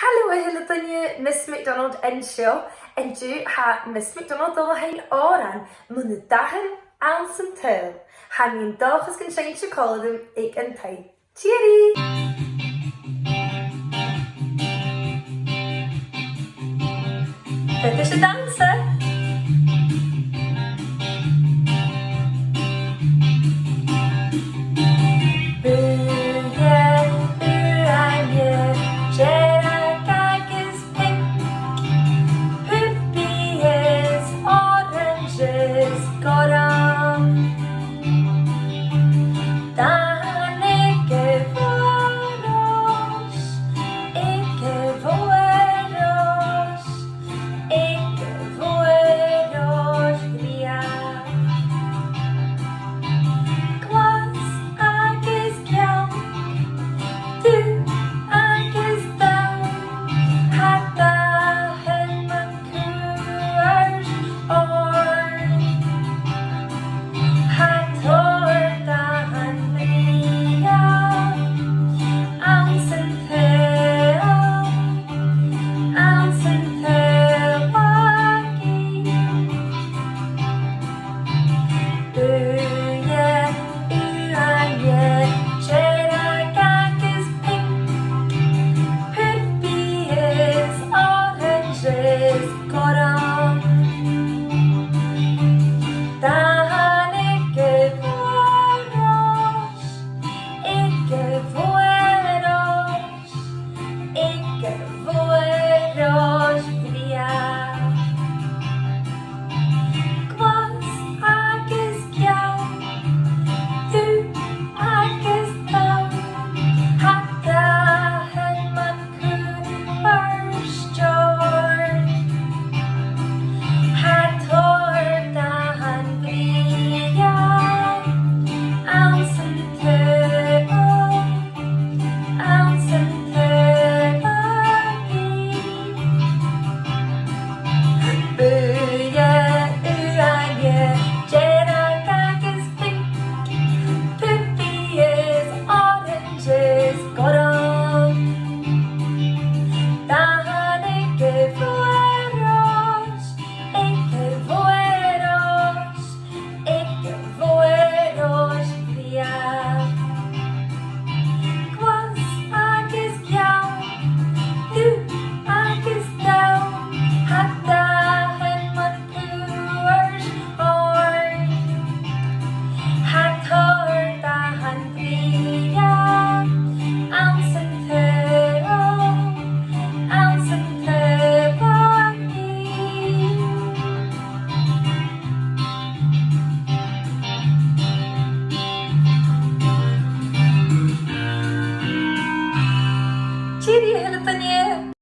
Hallo hele dynie Miss McDonald ensio en du ha Miss McDonald dol hein oran mun de Dathan aan zijn tail. Han een dag is geen chocolade ik en tijd. Cheery! Dit is het dan.